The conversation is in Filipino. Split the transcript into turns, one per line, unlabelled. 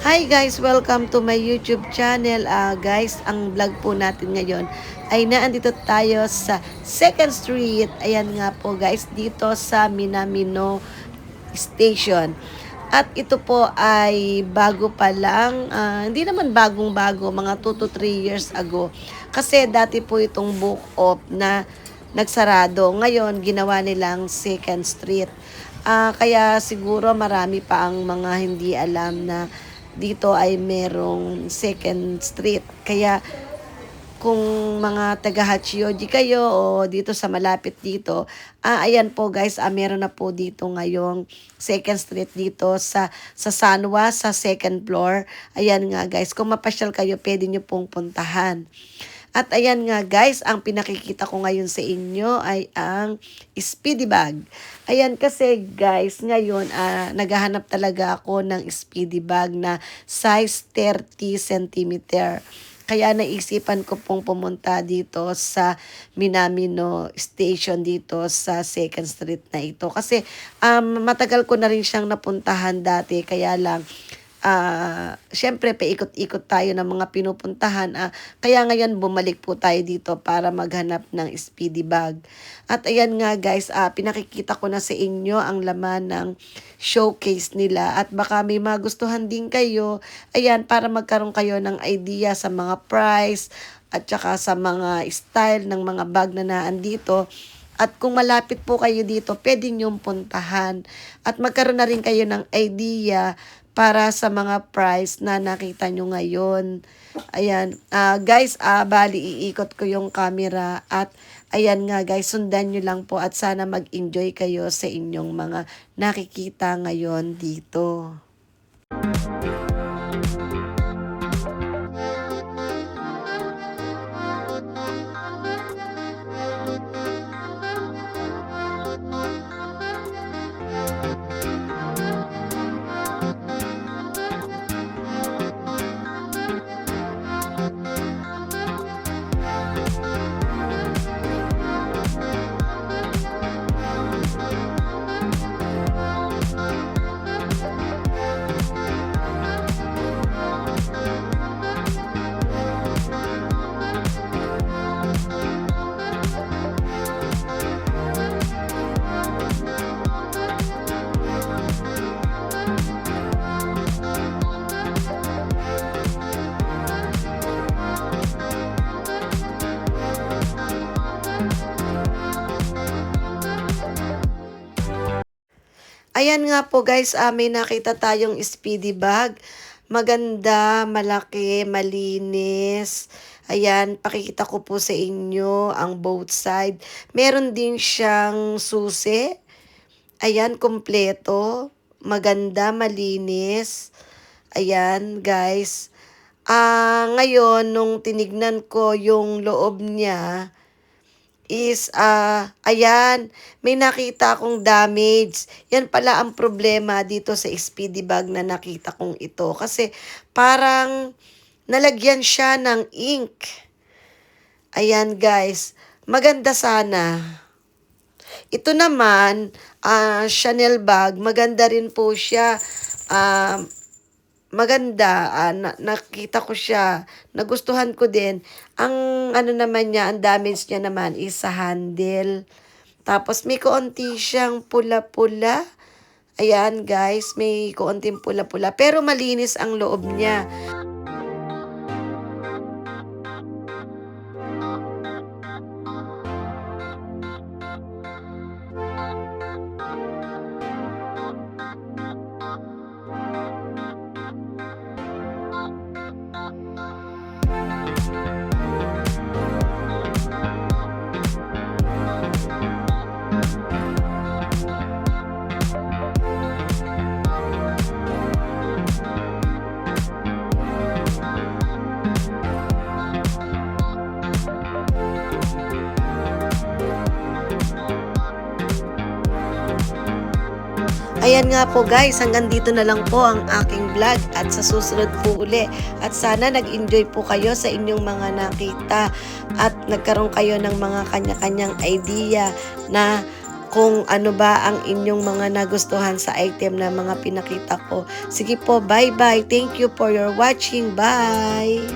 Hi guys! Welcome to my YouTube channel. Guys, ang vlog po natin ngayon ay naandito tayo sa 2nd Street. Ayan nga po guys, dito sa Minamino Station. At ito po ay bago pa lang, hindi naman bagong-bago, mga 2 to 3 years ago. Kasi dati po itong book off na nagsarado. Ngayon, ginawa nilang 2nd Street. Kaya siguro marami pa ang mga hindi alam na dito ay merong 2nd Street. Kaya kung mga taga Hachioji kayo o dito sa malapit dito, ayan po guys, meron na po dito ngayong 2nd Street dito sa Sanwa, sa 2nd floor. Ayan nga guys, kung mapasyal kayo, pwede nyo pong puntahan. At ayan nga guys, ang pinakikita ko ngayon sa inyo ay ang speedy bag. Ayan kasi guys, ngayon naghahanap talaga ako ng speedy bag na size 30 cm. Kaya naisipan ko pong pumunta dito sa Minamino Station dito sa 2nd Street na ito. Kasi matagal ko na rin siyang napuntahan dati, kaya lang syempre paikot-ikot tayo ng mga pinupuntahan. Kaya ngayon bumalik po tayo dito para maghanap ng speedy bag. At ayan nga guys, pinakikita ko na sa inyo ang laman ng showcase nila. At baka may magustuhan din kayo. Ayan, para magkaroon kayo ng idea sa mga price at saka sa mga style ng mga bag na naandito. At kung malapit po kayo dito, pwede niyong puntahan. At magkaroon na rin kayo ng idea para sa mga price na nakita nyo ngayon. Ayan, guys, bali iikot ko yung camera at ayan nga guys, sundan nyo lang po at sana mag-enjoy kayo sa inyong mga nakikita ngayon dito. Ayan nga po guys, may nakita tayong speedy bag. Maganda, malaki, malinis. Ayan, pakikita ko po sa inyo ang both side. Meron din siyang susi. Ayan, kompleto. Maganda, malinis. Ayan, guys. Ngayon, nung tinignan ko yung loob niya, is, ayan, may nakita akong damage. Yan pala ang problema dito sa speedy bag na nakita kong ito. Kasi parang nalagyan siya ng ink. Ayan guys, maganda sana. Ito naman, Chanel bag, maganda rin po siya. Maganda, nakita ko siya, nagustuhan ko din. Ang ano naman niya, ang damage niya naman is sa handle. Tapos may kaunti siyang pula-pula. Ayan guys, may kaunting pula-pula. Pero malinis ang loob niya. Ayan nga po guys, hanggang dito na lang po ang aking vlog at sa susunod po uli. At sana nag-enjoy po kayo sa inyong mga nakita at nagkaroon kayo ng mga kanya-kanyang idea na kung ano ba ang inyong mga nagustuhan sa item na mga pinakita ko. Sige po, bye-bye. Thank you for your watching. Bye!